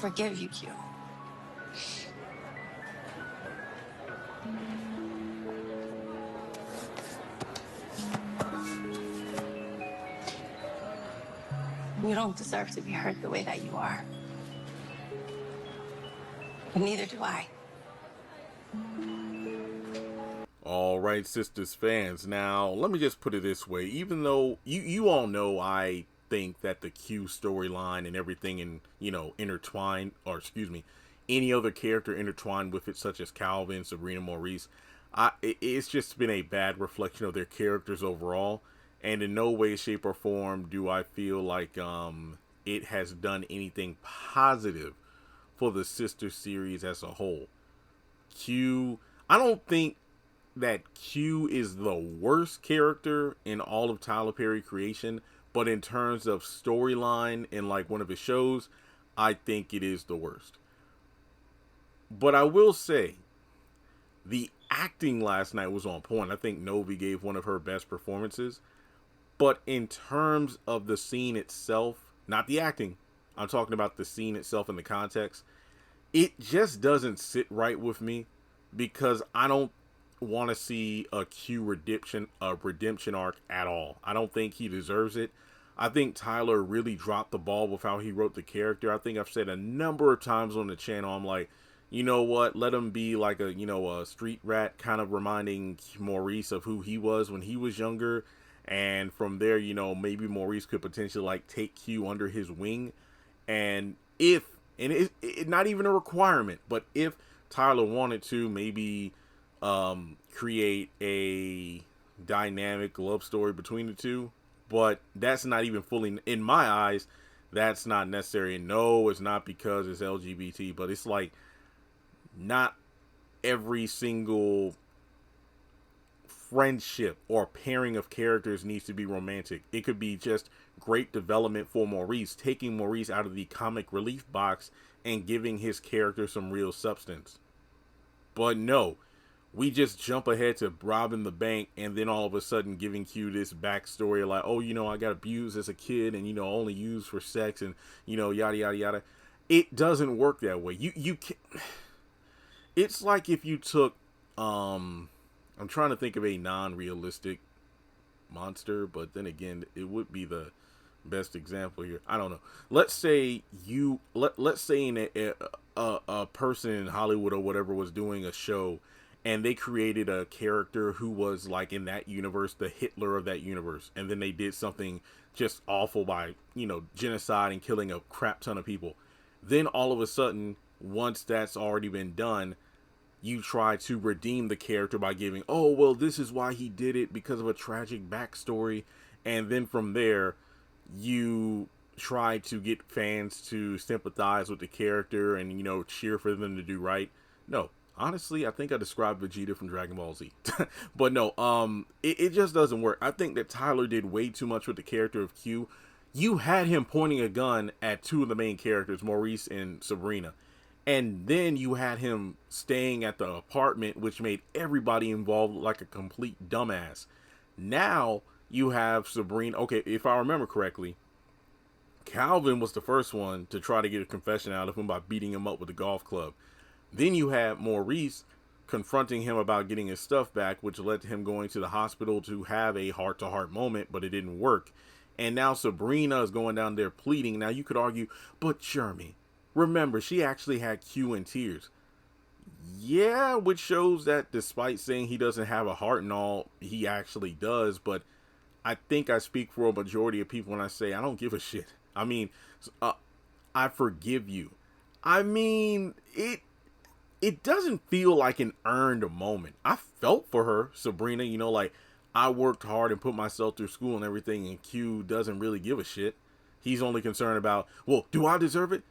forgive you, Q. You don't deserve to be hurt the way that you are. But neither do I. All right, Sistas fans. Now, let me just put it this way. Even though you all know I think that the Q storyline and everything intertwined, or excuse me, any other character intertwined with it, such as Calvin, Sabrina, Maurice, it's just been a bad reflection of their characters overall. And in no way, shape, or form do I feel like it has done anything positive for the sister series as a whole. Q, I don't think that Q is the worst character in all of Tyler Perry creation, but in terms of storyline in like one of his shows, I think it is the worst. But I will say, the acting last night was on point. I think Novi gave one of her best performances. But in terms of the scene itself, not the acting, I'm talking about the scene itself and the context, it just doesn't sit right with me because I don't want to see a Q redemption arc at all. I don't think he deserves it. I think Tyler really dropped the ball with how he wrote the character. I think I've said a number of times on the channel, I'm like, you know what, let him be like a street rat, kind of reminding Maurice of who he was when he was younger. And from there, maybe Maurice could potentially like take Q under his wing. And it's not even a requirement, but if Tyler wanted to maybe create a dynamic love story between the two, but that's not even fully, in my eyes, that's not necessary. And no, it's not because it's LGBT, but it's like not every single friendship or pairing of characters needs to be romantic. It could be just great development for Maurice, taking Maurice out of the comic relief box and giving his character some real substance. But no, we just jump ahead to robbing the bank and then all of a sudden giving Q this backstory like, oh, I got abused as a kid and, only used for sex and, yada, yada, yada. It doesn't work that way. You can. It's like if you took, I'm trying to think of a non-realistic monster, but then again, it would be the best example here. I don't know. Let's say let's say a person in Hollywood or whatever was doing a show, and they created a character who was like in that universe, the Hitler of that universe, and then they did something just awful by genocide and killing a crap ton of people. Then all of a sudden, once that's already been done, you try to redeem the character by giving, oh, well, this is why he did it because of a tragic backstory. And then from there, you try to get fans to sympathize with the character and, cheer for them to do right. No, honestly, I think I described Vegeta from Dragon Ball Z. But no, it just doesn't work. I think that Tyler did way too much with the character of Q. You had him pointing a gun at two of the main characters, Maurice and Sabrina. And then you had him staying at the apartment, which made everybody involved like a complete dumbass. Now you have Sabrina. Okay, if I remember correctly, Calvin was the first one to try to get a confession out of him by beating him up with a golf club. Then you had Maurice confronting him about getting his stuff back, which led to him going to the hospital to have a heart-to-heart moment, but it didn't work. And now Sabrina is going down there pleading. Now you could argue, but Jeremy, remember, she actually had Q in tears. Yeah, which shows that despite saying he doesn't have a heart and all, he actually does. But I think I speak for a majority of people when I say I don't give a shit. I mean, I forgive you. I mean, it doesn't feel like an earned moment. I felt for her, Sabrina, like I worked hard and put myself through school and everything, and Q doesn't really give a shit. He's only concerned about, well, do I deserve it?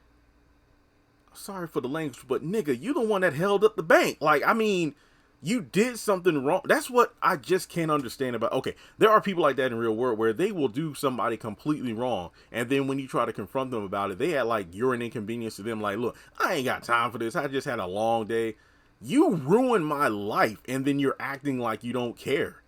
Sorry for the language, but nigga, you the one that held up the bank. Like, I mean, you did something wrong. That's what I just can't understand about. Okay, there are people like that in real world where they will do somebody completely wrong, and then when you try to confront them about it, they act like you're an inconvenience to them. Like, look, I ain't got time for this. I just had a long day. You ruined my life, and then you're acting like you don't care,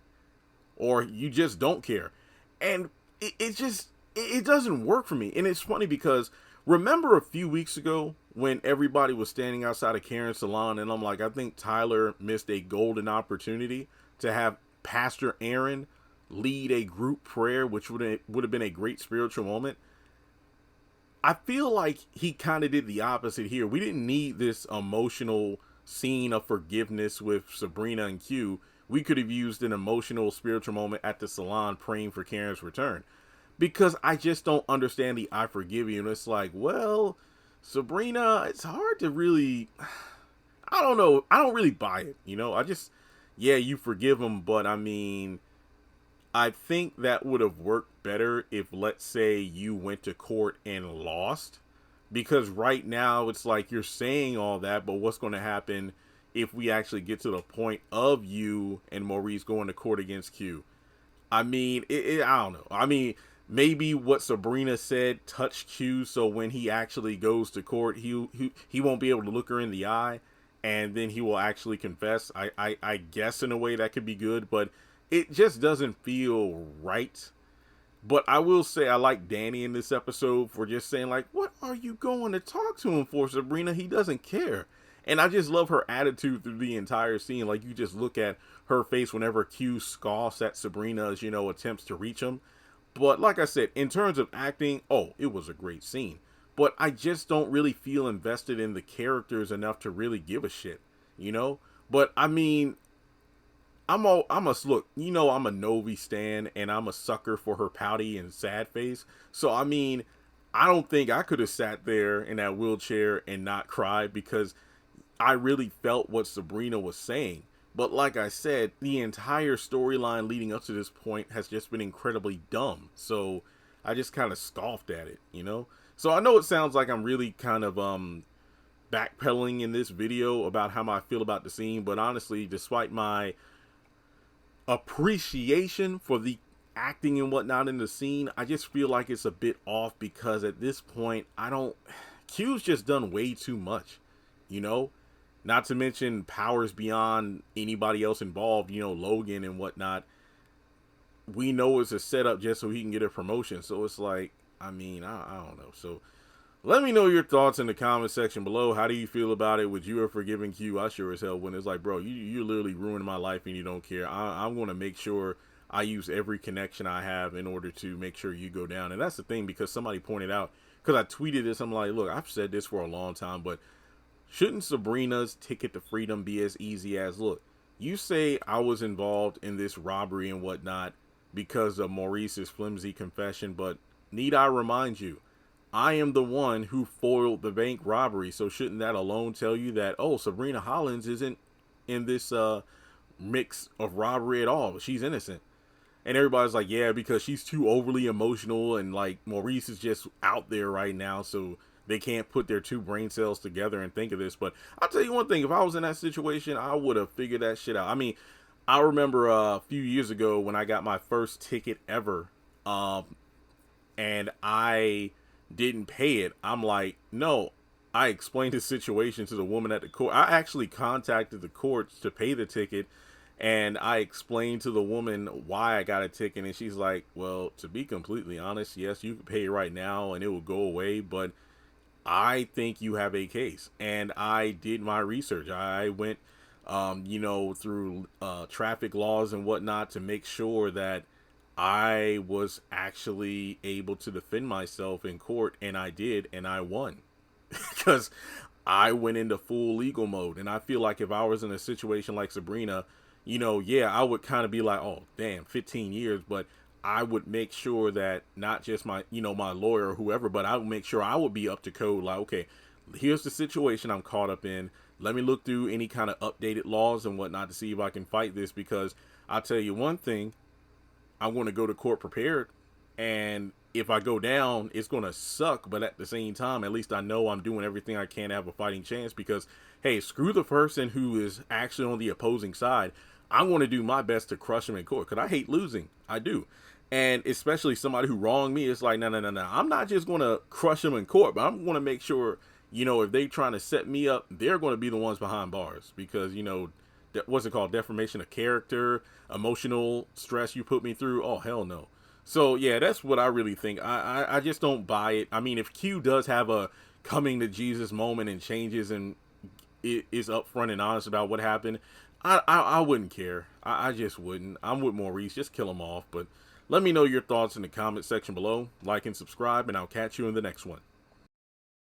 or you just don't care, and it doesn't work for me. And it's funny because remember a few weeks ago when everybody was standing outside of Karen's salon, and I'm like, I think Tyler missed a golden opportunity to have Pastor Aaron lead a group prayer, which would have been a great spiritual moment. I feel like he kind of did the opposite here. We didn't need this emotional scene of forgiveness with Sabrina and Q. We could have used an emotional spiritual moment at the salon praying for Karen's return. Because I just don't understand the I forgive you. And it's like, well, Sabrina, it's hard to really, I don't know. I don't really buy it. Yeah, you forgive him. But I mean, I think that would have worked better if, let's say, you went to court and lost. Because right now it's like you're saying all that, but what's going to happen if we actually get to the point of you and Maurice going to court against Q? I mean, I don't know. I mean, maybe what Sabrina said touched Q, so when he actually goes to court, he won't be able to look her in the eye, and then he will actually confess. I guess in a way that could be good, but it just doesn't feel right. But I will say I like Danny in this episode for just saying, like, what are you going to talk to him for, Sabrina? He doesn't care. And I just love her attitude through the entire scene. Like, you just look at her face whenever Q scoffs at Sabrina's, attempts to reach him. But like I said, in terms of acting, it was a great scene. But I just don't really feel invested in the characters enough to really give a shit, But I mean, I'm a Novi stan, and I'm a sucker for her pouty and sad face. So I mean, I don't think I could have sat there in that wheelchair and not cried, because I really felt what Sabrina was saying. But like I said, the entire storyline leading up to this point has just been incredibly dumb. So I just kind of scoffed at it, So I know it sounds like I'm really kind of backpedaling in this video about how I feel about the scene. But honestly, despite my appreciation for the acting and whatnot in the scene, I just feel like it's a bit off, because at this point, Q's just done way too much, Not to mention powers beyond anybody else involved, Logan and whatnot. We know it's a setup just so he can get a promotion. So it's like, I mean, I don't know. So let me know your thoughts in the comment section below. How do you feel about it? Would you have forgiven Q? I sure as hell wouldn't. It's like, bro, you're literally ruining my life and you don't care. I'm going to make sure I use every connection I have in order to make sure you go down. And that's the thing, because somebody pointed out, because I tweeted this, I'm like, look, I've said this for a long time, but shouldn't Sabrina's ticket to freedom be as easy as, look, you say I was involved in this robbery and whatnot because of Maurice's flimsy confession, but need I remind you, I am the one who foiled the bank robbery. So shouldn't that alone tell you that, Sabrina Hollins isn't in this mix of robbery at all? She's innocent. And everybody's like, yeah, because she's too overly emotional, and like Maurice is just out there right now, so they can't put their two brain cells together and think of this. But I'll tell you one thing, if I was in that situation, I would have figured that shit out. I mean, I remember a few years ago when I got my first ticket ever, and I didn't pay it. I'm like, no, I explained the situation to the woman at the court. I actually contacted the courts to pay the ticket, and I explained to the woman why I got a ticket, and she's like, well, to be completely honest, yes, you can pay it right now and it will go away, but I think you have a case. And I did my research. I went, through traffic laws and whatnot to make sure that I was actually able to defend myself in court, and I did, and I won. Because I went into full legal mode. And I feel like if I was in a situation like Sabrina, I would kind of be like, oh, damn, 15 years. But I would make sure that not just my, my lawyer or whoever, but I would make sure I would be up to code. Like, okay, here's the situation I'm caught up in. Let me look through any kind of updated laws and whatnot to see if I can fight this. Because I'll tell you one thing, I'm going to go to court prepared. And if I go down, it's going to suck. But at the same time, at least I know I'm doing everything I can to have a fighting chance. Because, hey, screw the person who is actually on the opposing side. I'm going to do my best to crush them in court, because I hate losing. I do. And especially somebody who wronged me, it's like, no. I'm not just going to crush them in court, but I'm going to make sure, if they trying to set me up, they're going to be the ones behind bars. Because, what's it called? Defamation of character, emotional stress you put me through. Oh, hell no. So, yeah, that's what I really think. I just don't buy it. I mean, if Q does have a coming to Jesus moment and changes and is upfront and honest about what happened, I wouldn't care. I just wouldn't. I'm with Maurice. Just kill him off. But let me know your thoughts in the comment section below. Like and subscribe, and I'll catch you in the next one.